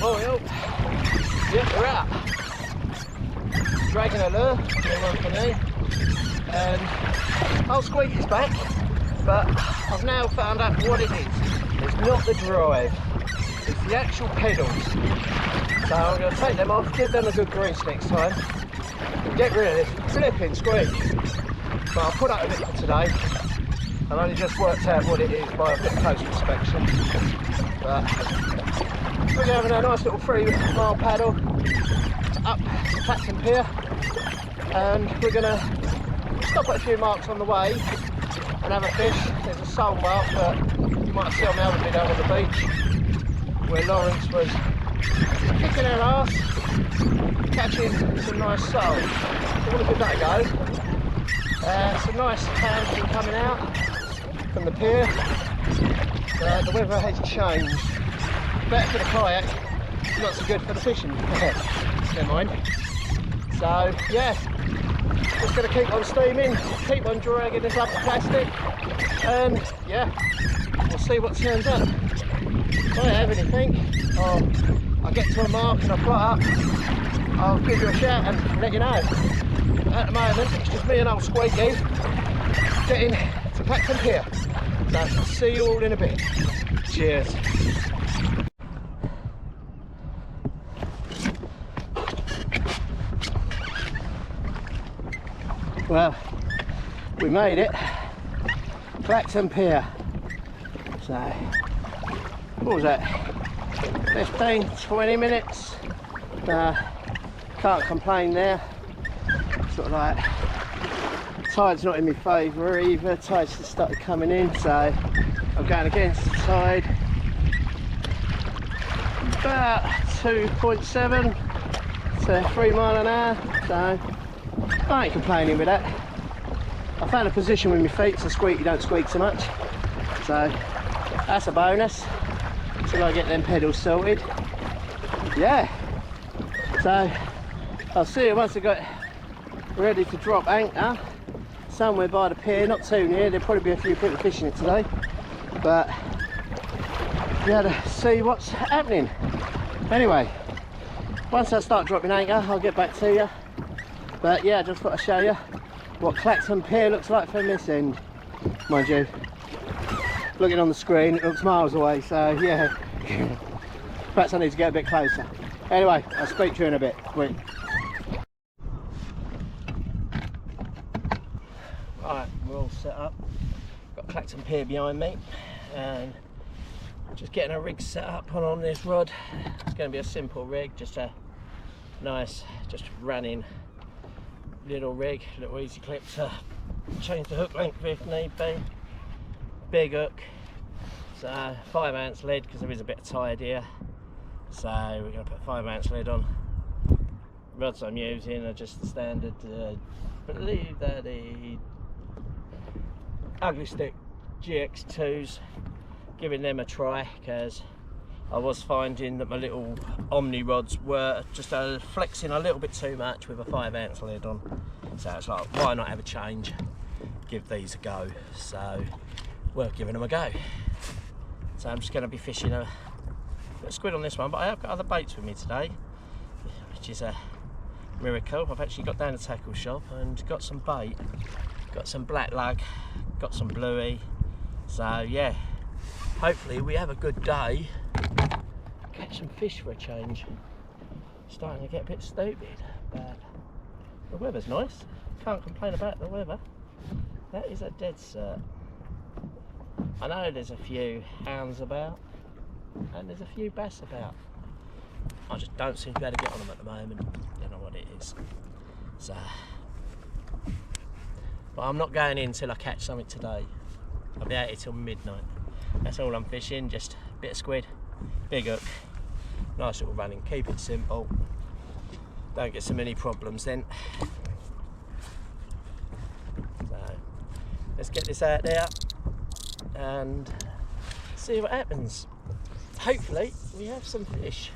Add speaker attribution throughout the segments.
Speaker 1: Well, yep, we're out. Dragging a lure, doing one for me, and I'll squeak his back, but I've now found out what it is. It's not the drive, it's the actual pedals. So I'm going to take them off, give them a good grease next time, and get rid of this flipping squeak. But I'll put up with it for today. I've only just worked out what it is by a bit closer inspection. But we're having a nice little 3-mile paddle up to Clacton pier, and we're going to stop at a few marks on the way and have a fish. There's a sole mark that you might see on the other video on the beach, where Lawrence was kicking her ass, catching some nice sole. So we'll give that a go. Some nice hands been coming out from the pier. The weather has changed. Better for the kayak, not so good for the fishing. Never mind. So yeah, just going to keep on steaming, keep on dragging this up the plastic, and yeah, we'll see what turns up. If I have anything, or I get to a mark and I plot up, I'll give you a shout and let you know. At the moment, it's just me and old Squeaky getting to Clacton pier. So I'll see you all in a bit. Cheers. Well, we made it. Clacton pier. So, what was that? 15, 20 minutes. Can't complain there. Sort of like, tide's not in my favour either. Tide's just started coming in, so I'm going against the tide. About 2.7 to 3 mile an hour, so I ain't complaining with that. I found a position with my feet so squeaky don't squeak so much, so that's a bonus till I get them pedals sorted. Yeah, so I'll see you once I got ready to drop anchor somewhere by the pier, not too near. There'll probably be a few people fishing it today, but we had to see what's happening. Anyway, once I start dropping anchor, I'll get back to you. But yeah, I just thought I'd show you what Clacton pier looks like from this end. Mind you, looking on the screen, it looks miles away, so yeah. Perhaps I need to get a bit closer. Anyway, I'll speak to you in a bit. Wait. Right, we're all set up. Got Clacton pier behind me, and just getting a rig set up on this rod. It's going to be a simple rig, just a nice, just running little rig, little easy clip to change the hook length if need be. Big hook, so 5-ounce lead because there is a bit of tide here, so we're going to put 5-ounce lead on. Rods I'm using are just the standard, I believe they're the Ugly Stick GX2s, giving them a try because I was finding that my little Omni rods were just flexing a little bit too much with a 5-ounce lead on. So it's like, why not have a change? Give these a go. So we're giving them a go. So I'm just going to be fishing a squid on this one, but I have got other baits with me today, which is a miracle. I've actually got down the tackle shop and got some bait. Got some black lug, got some bluey. So yeah, hopefully we have a good day. Catch some fish for a change. Starting to get a bit stupid, but the weather's nice. Can't complain about the weather. That is a dead cert. I know there's a few hounds about and there's a few bass about. I just don't seem to be able to get on them at the moment. Don't know what it is. So, but I'm not going in till I catch something today. I'll be out here till midnight. That's all I'm fishing, just a bit of squid, big hook, nice little running, keep it simple, don't get so many problems then. So let's get this out there and see what happens. Hopefully we have some fish.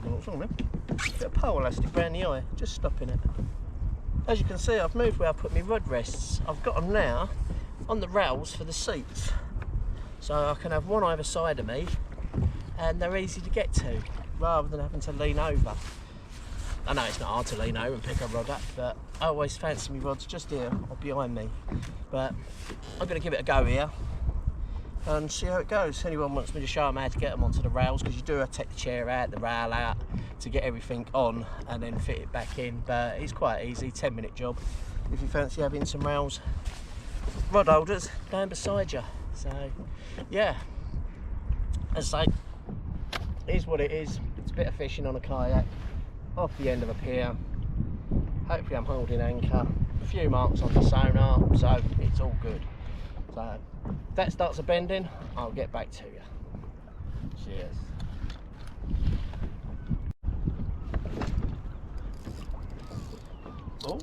Speaker 1: What's wrong, man? Bit of pole elastic around the eye, just stopping it. As you can see, I've moved where I put my rod rests. I've got them now on the rails for the seats, so I can have one either side of me and they're easy to get to rather than having to lean over. I know it's not hard to lean over and pick a rod up, but I always fancy my rods just here or behind me. But I'm going to give it a go here and see how it goes. Anyone wants me to show them how to get them onto the rails, because you do have to take the chair out, the rail out to get everything on and then fit it back in, but it's quite easy, 10-minute job if you fancy having some rails, rod holders down beside you. So yeah, as I say, here's what it is. It's a bit of fishing on a kayak off the end of a pier. Hopefully I'm holding anchor, a few marks on the sonar, so it's all good. So if that starts a bending, I'll get back to you. Cheers. Oh,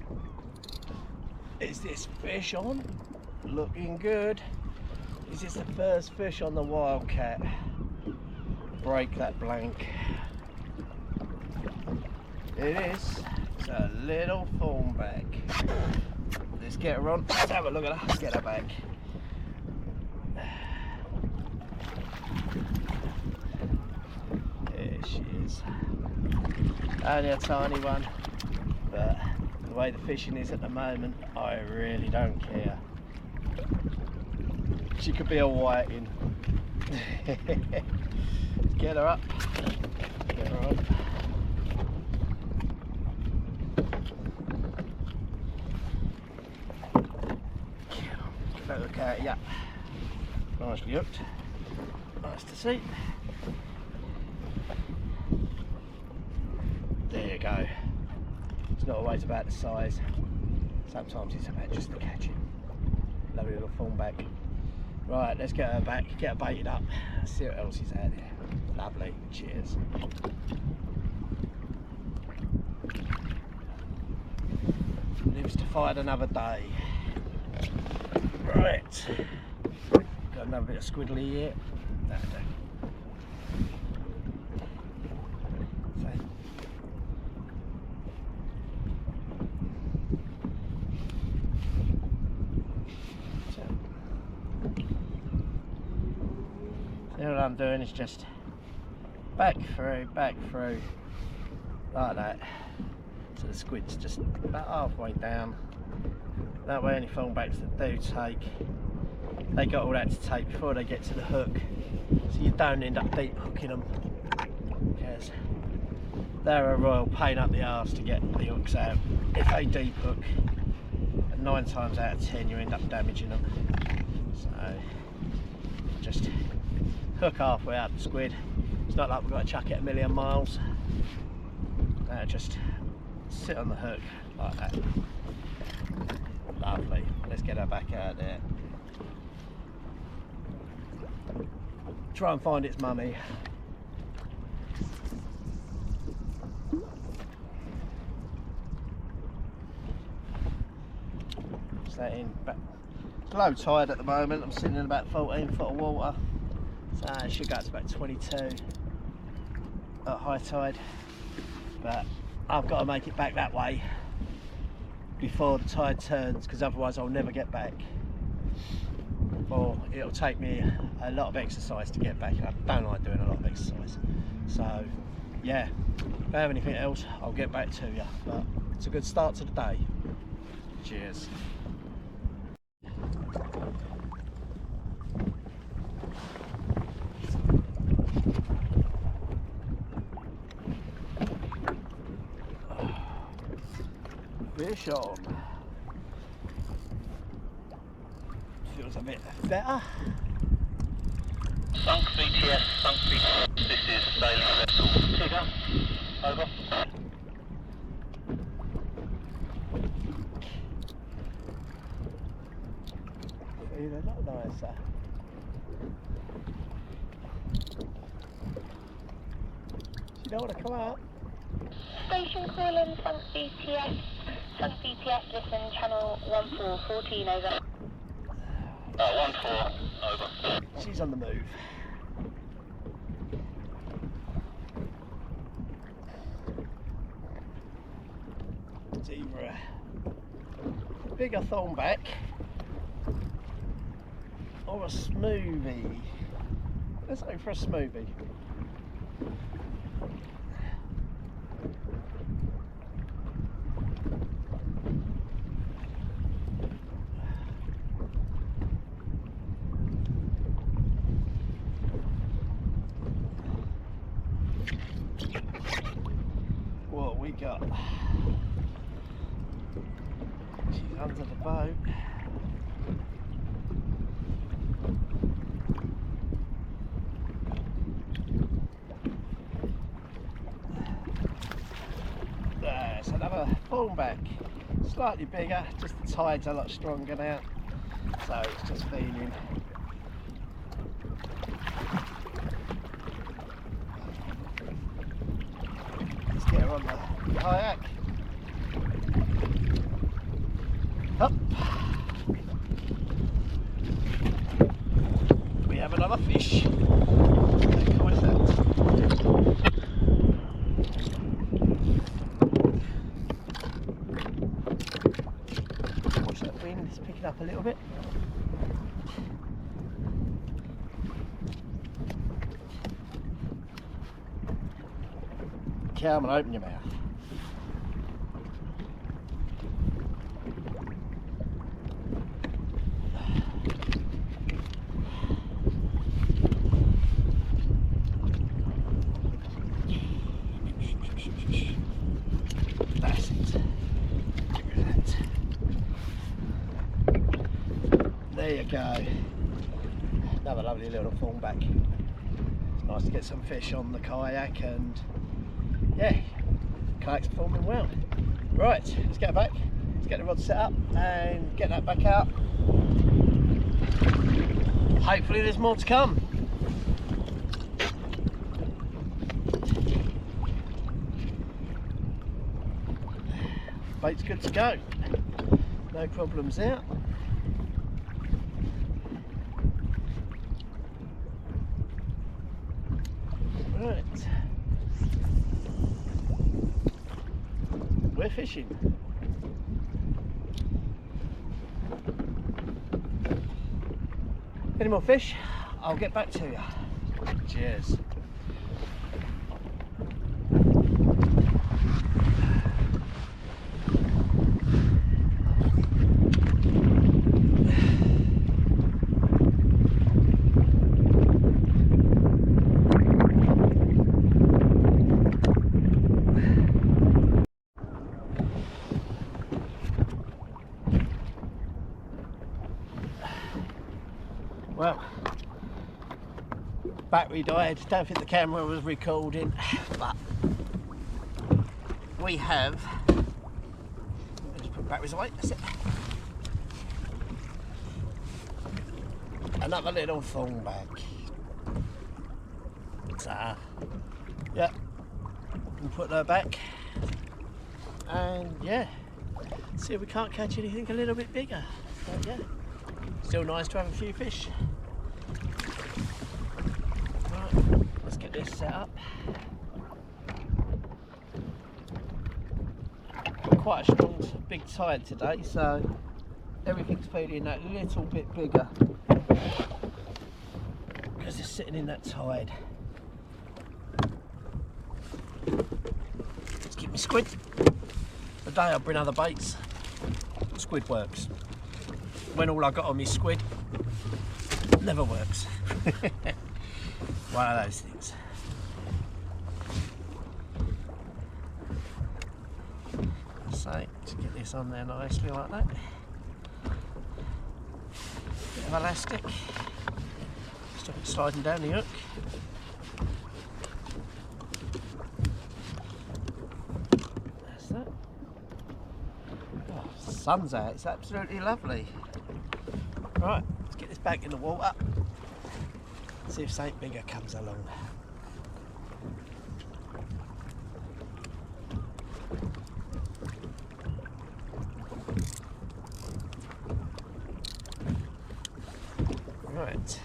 Speaker 1: is this fish on? Looking good. Is this the first fish on the Wildcat? Break that blank. It is. It's a little thornback. Let's get her on. Let's have a look at her. Get her back. There she is. Only a tiny one, but the way the fishing is at the moment, I really don't care. She could be a whiting. Get her up. Get her up. Get a look at it, yeah. Nicely hooked. Nice to see. There you go. It's not always about the size. Sometimes it's about just the catching. Lovely little thornback. Right, let's get her back, get her baited up, see what else is out there. Lovely, cheers. Lives to fight another day. Right, got another bit of squiddly here. That'll do. So what I'm doing is just back through, like that. So the squid's just about halfway down. That way any thornbacks that do take, they got all that to take before they get to the hook. So you don't end up deep hooking them, because they're a royal pain up the arse to get the hooks out. If they deep hook, 9 times out of 10 you end up damaging them. So just hook halfway out the squid. It's not like we've got to chuck it a million miles. Just sit on the hook like that. Lovely. Let's get her back out there. Try and find its mummy. Set in back. It's low tide at the moment. I'm sitting in about 14 foot of water. So it should go up to about 22 at high tide. But I've got to make it back that way before the tide turns, because otherwise I'll never get back. Or it'll take me a lot of exercise to get back, and I don't like doing a lot of exercise. So yeah, if I have anything else, I'll get back to you. But it's a good start to the day. Cheers. Fish on. Feels a bit better.
Speaker 2: Sunk BTS, sunk BTS, this is sailing vessel Tigger, over.
Speaker 1: Feeling a lot nicer. She don't want to come out.
Speaker 3: Station calling, sunk BTS, listen, channel 1414, over.
Speaker 2: 14, over.
Speaker 1: She's on the move. Zebra. bigger thornback or a smoothie. Let's go for a smoothie. What we got? She's under the boat. There's another thornback. Slightly bigger, just the tide's a lot stronger now. So it's just feeding. Let's get her on the kayak. Up. We have another fish. How is that? Watch that wind, it's picking up a little bit. Come and open your mouth. That's it. Look at that. There you go. Another lovely little thornback. It's nice to get some fish on the kayak, and yeah, kayak's performing well. Right, let's get back. Let's get the rod set up and get that back out. Hopefully there's more to come. Bait's good to go. No problems there. Right. We're fishing. Any more fish? I'll get back to you. Cheers. Well, battery died. Don't think the camera was recording, but we have. Just put batteries away. That's it. Another little thornback. So, yeah, we put her back, and yeah, see if we can't catch anything a little bit bigger. But yeah, still nice to have a few fish. Right, let's get this set up. Quite a strong big tide today, so everything's feeling that little bit bigger because it's sitting in that tide. Let's get me squid. Today I'll bring other baits. Squid works. When all I got on me squid, never works. One of those things. So, to get this on there nicely like that. Bit of elastic. Stop it sliding down the hook. That's that. Oh, the sun's out, it's absolutely lovely. Right, let's get this back in the water. See if something bigger comes along. Right.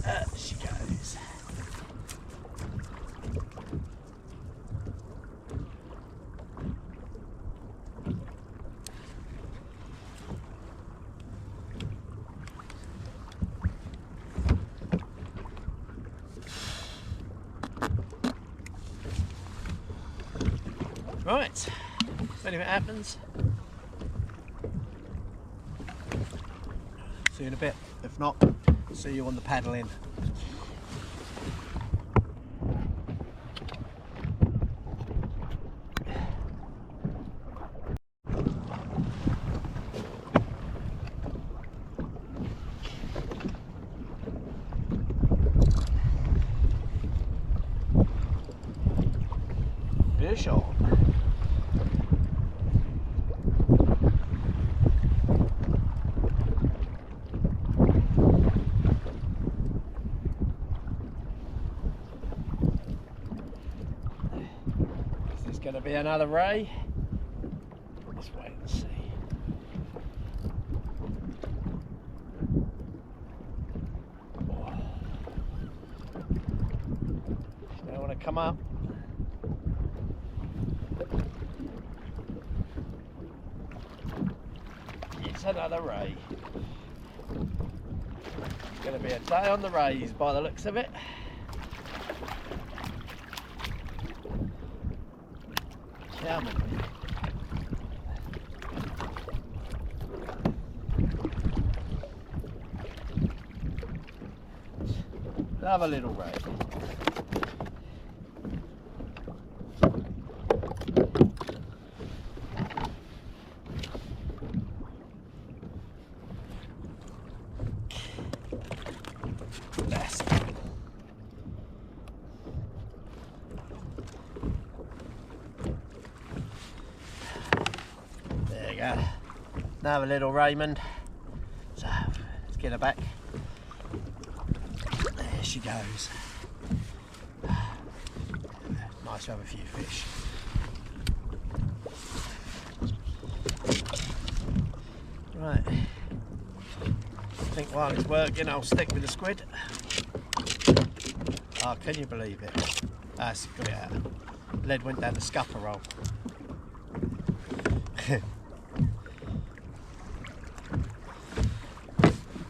Speaker 1: There she goes. Right, if anything happens, see you in a bit. If not, see you on the paddling. Fish on. Is this going to be another ray? Let's wait and see. Oh. Don't want to come up. It's another ray. It's going to be a day on the rays by the looks of it. Come on. Another little ray. That's good. There you go. Another little Raymond. So let's get her back. There she goes. Nice to have a few fish. Right. I think while it's working, I'll stick with the squid. Oh, can you believe it? That's got it out. Lead went down the scupper roll.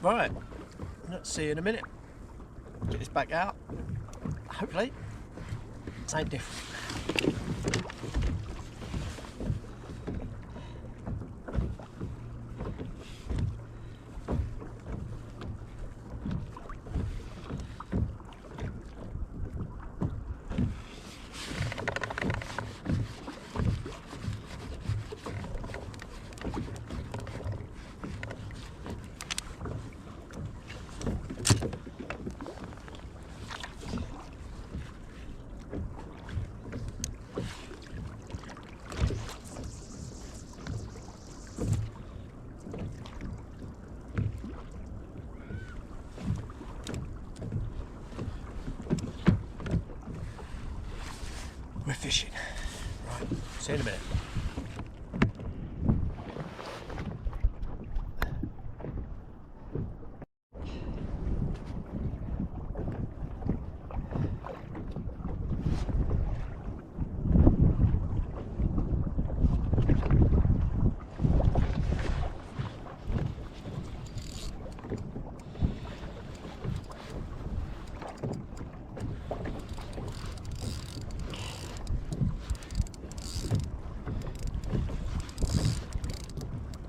Speaker 1: Right, let's see you in a minute. Get this back out. Hopefully, it's ain't different. We're fishing. Right, see you in a minute.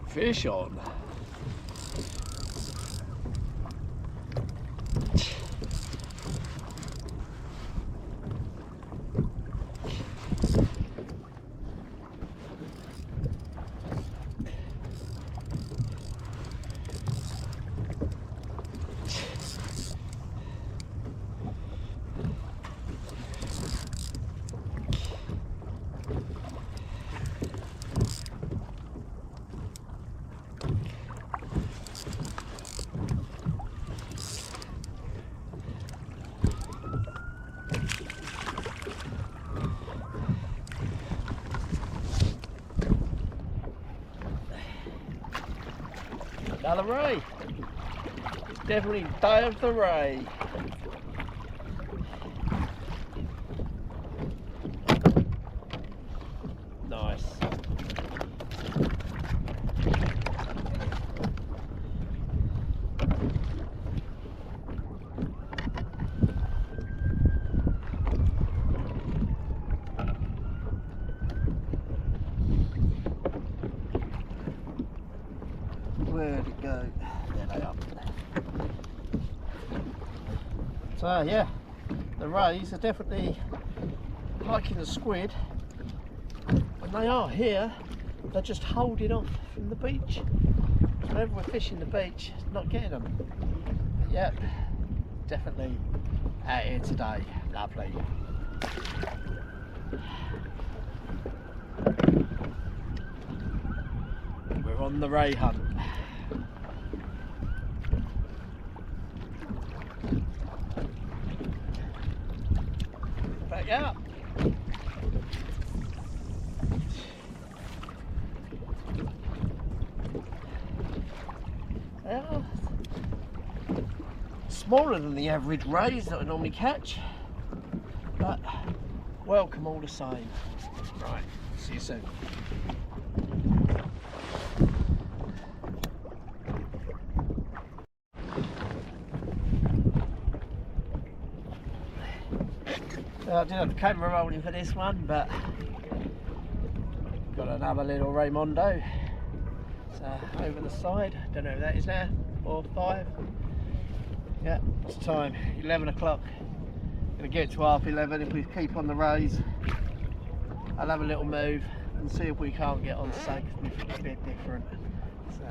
Speaker 1: Fish on. Another ray. It's definitely day of the ray. Nice. So yeah, the rays are definitely liking the squid. When they are here, they're just holding off from the beach. Whenever we're fishing the beach, not getting them. But yep, definitely out here today. Lovely. We're on the ray hunt. Back out. Yeah. Smaller than the average rays that I normally catch, but welcome all the same. Right, see you soon. I didn't have the camera rolling for this one, but got another little Raymondo. So over the side, don't know who that is now, 4 or 5. Yeah, it's time, 11 o'clock. Gonna get to 11:30 if we keep on the rays. I'll have a little move and see if we can't get on something a bit different. So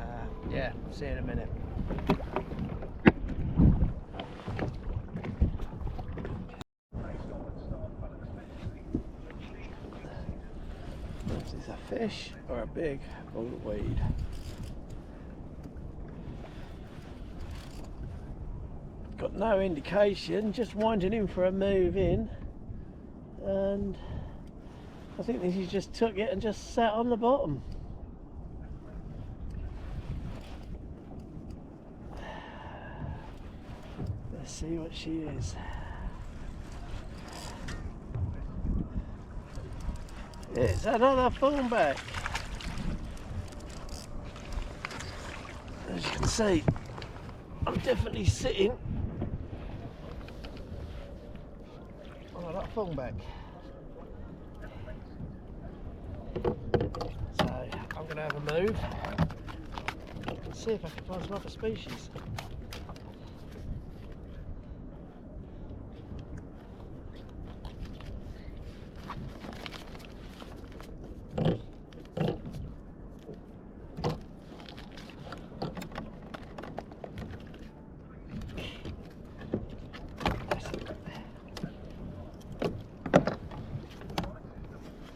Speaker 1: yeah, see you in a minute. Is this a fish or a big ball of weed? Got no indication, just winding in for a move in, and I think he just took it and just sat on the bottom. Let's see what she is. It's another thornback. As you can see, I'm definitely sitting on that thornback. So I'm going to have a move and see if I can find some other species.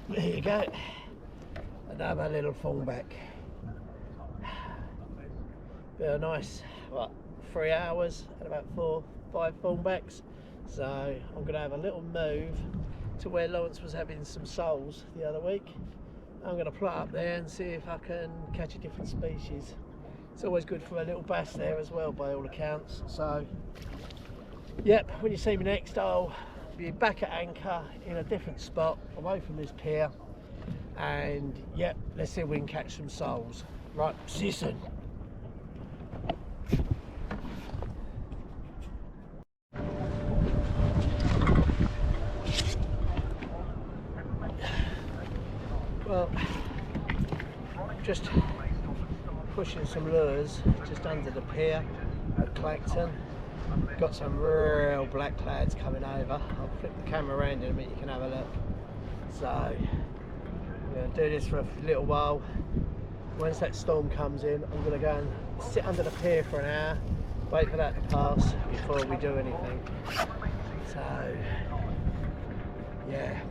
Speaker 1: There you go, another little thornback. Been a nice, what, 3 hours and about 4 or 5 thornbacks. So I'm going to have a little move to where Lawrence was having some soles the other week. I'm going to plot up there and see if I can catch a different species. It's always good for a little bass there as well, by all accounts. So yep, when you see me next, I'll be back at anchor in a different spot away from this pier, and yep, let's see if we can catch some soles. Right, see you soon. Well, just pushing some lures just under the pier at Clacton. Got some real black clouds coming over. I'll flip the camera around in a minute, you can have a look. So I'm going to do this for a little while. Once that storm comes in, I'm going to go and sit under the pier for an hour, wait for that to pass before we do anything. So yeah,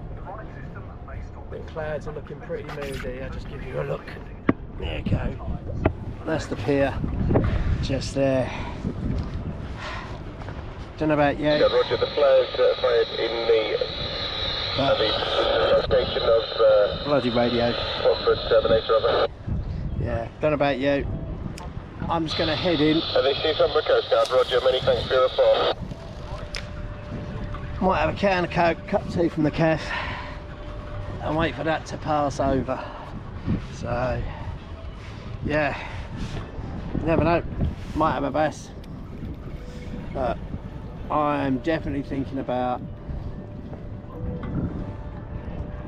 Speaker 1: the clouds are looking pretty moody. I'll just give you a look. There you go. That's the pier, just there. Don't know about you.
Speaker 2: Yeah, Roger, the flares fired in the station of
Speaker 1: bloody radio.
Speaker 2: Watford Terminator over.
Speaker 1: Yeah, don't know about you. I'm just going to head in.
Speaker 2: This is from the Coast Guard, Roger, many thanks for your report.
Speaker 1: Might have a can of Coke, cup of tea from the cafe, and wait for that to pass over. So yeah, you never know, might have a bass. But I'm definitely thinking about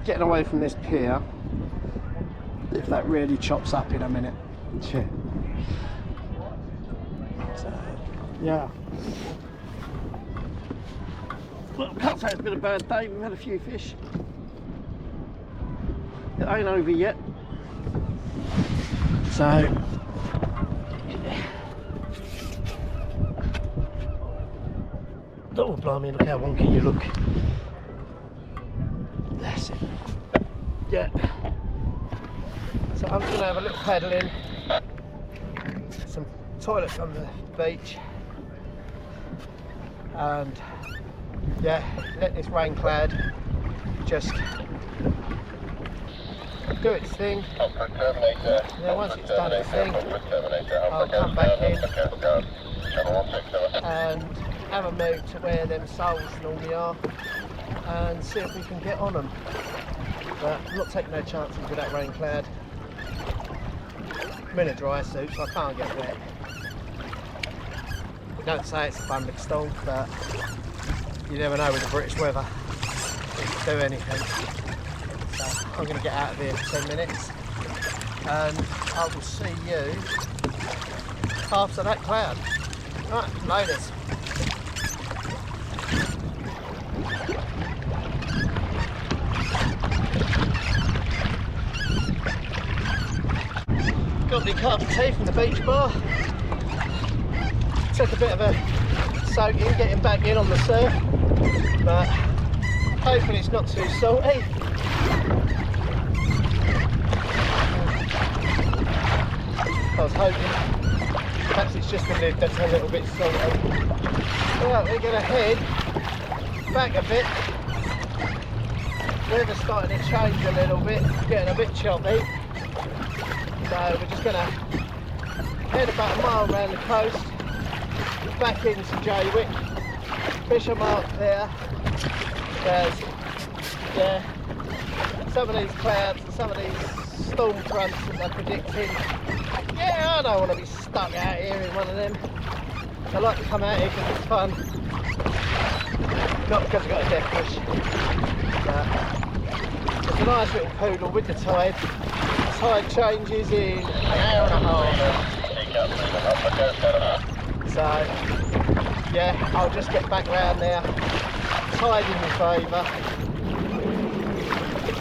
Speaker 1: getting away from this pier if that really chops up in a minute. So yeah, Well, I can't say it's been a bad day. We've had a few fish. It ain't over yet. So, oh blimey, look how wonky you look. That's it. Yeah. So I'm just going to have a little paddle in. Some toilets on the beach. And yeah, let this rain cloud just do its thing. Then once it's done its thing, I'll come back in and have a move to where them soles normally are and see if we can get on them. But I'm not taking no chances with that rain cloud. I'm in a dry suit, so I can't get wet. Don't say it's a thunderstorm, but you never know with the British weather. It can do anything. So I'm going to get out of here for 10 minutes and I will see you after that cloud. Right, loaders. Got the cup of tea from the beach bar. Took a bit of a soak in getting back in on the surf, but hopefully it's not too salty. I was hoping perhaps it's just the lid that's a little bit salty. Well, we're going to head back a bit. Weather's starting to change a little bit, getting a bit choppy. So we're just going to head about a mile around the coast, back into Jaywick, fish a mark there, because yeah, some of these clouds and some of these storm fronts that they're predicting, yeah, I don't want to be stuck out here in one of them. I like to come out here because it's fun, not because I've got a death fish. But it's a nice little poodle with the tide. The tide changes in an hour and a half. So, yeah, I'll just get back round there. Tide in my favour.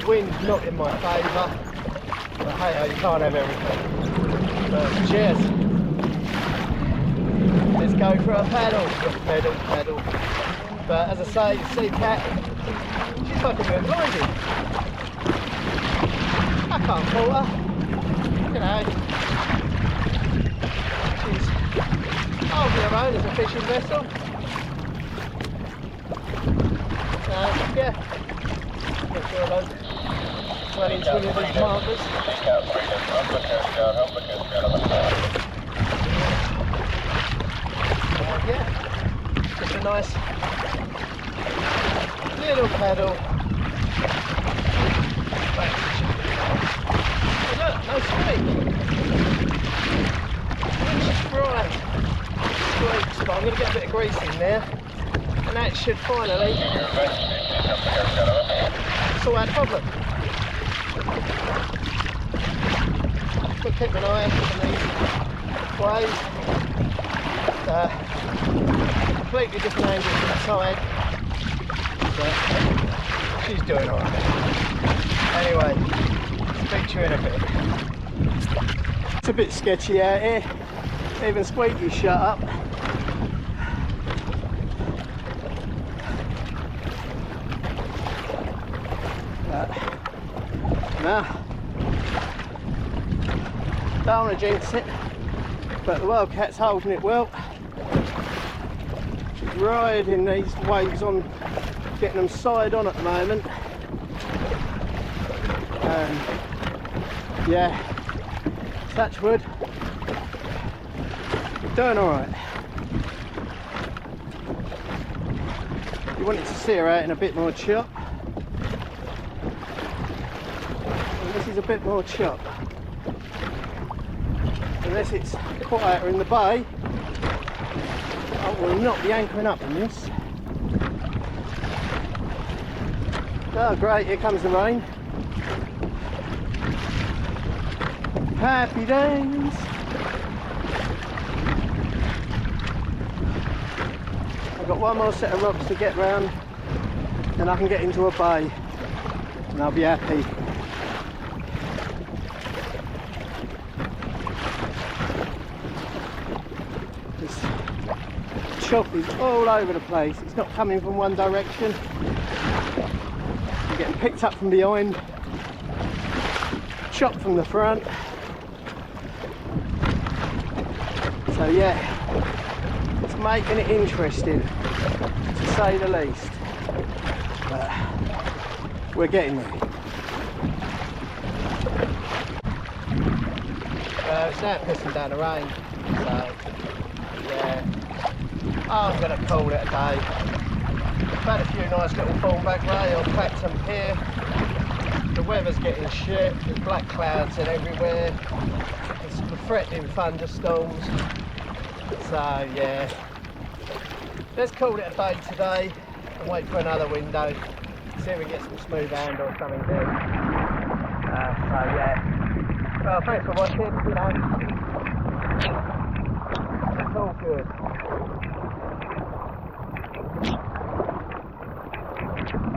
Speaker 1: Wind not in my favour. But hey, you can't have everything. But cheers. Let's go for a paddle. Pedal. But as I say, the sea cat, she's fucking doing blinding. I can't fault her. You know, she's holding her own as a fishing vessel. Yeah, not sure I don't run into any of these markers. Yeah, just a nice little paddle. Oh, look, no squeak. Which is right. Squeaks, but I'm going to get a bit of grease in there, and that should finally solve our problem. But keep an eye on these waves. Completely different angle from the tide, but she's doing alright. Anyway, speak to you in a bit. It's a bit sketchy out here. Even Squeaky's shut up. No, don't want to jinx it, but the wildcat's holding it well. She's riding these waves on, getting them side on at the moment. Yeah, touch wood, doing alright. You wanted to see her out in a bit more chop. This is a bit more chop. Unless it's quieter in the bay, I will not be anchoring up in this. Oh great, here comes the rain. Happy days. I've got one more set of rocks to get round then I can get into a bay and I'll be happy. This chop is all over the place. It's not coming from one direction. You're getting picked up from behind, chopped from the front. So yeah, it's making it interesting, to say the least. But we're getting there. It's now pissing down the rain, so yeah, I'm going to call it a day. I've had a few nice little thornback ray on Clacton pier. The weather's getting shit, there's black clouds in everywhere, it's threatening thunderstorms. So yeah, let's call it a day today and wait for another window, see if we get some smooth hand or something there. So yeah, well, thanks for watching, you know, it's all good.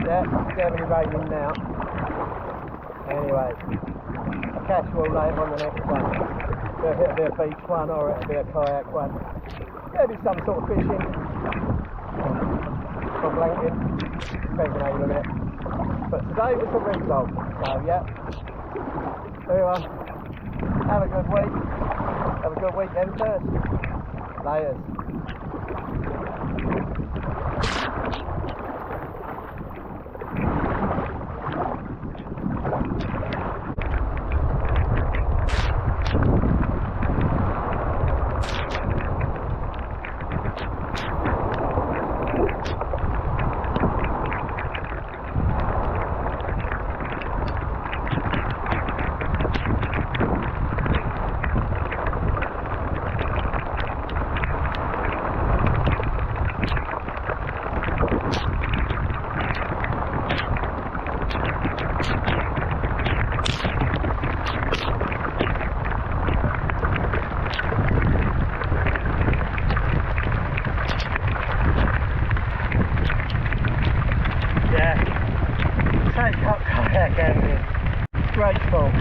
Speaker 1: Yeah, it's definitely raining now. Anyway, I'll catch you all later on the next one. It'll be a beach one or it'll be a kayak one. There'll be some sort of fishing. Or blanket, depending on how you look at it. But today was a re-vlog, so yeah. Everyone, have a good week. Have a good weekend first. Laters. Kayak, great fun.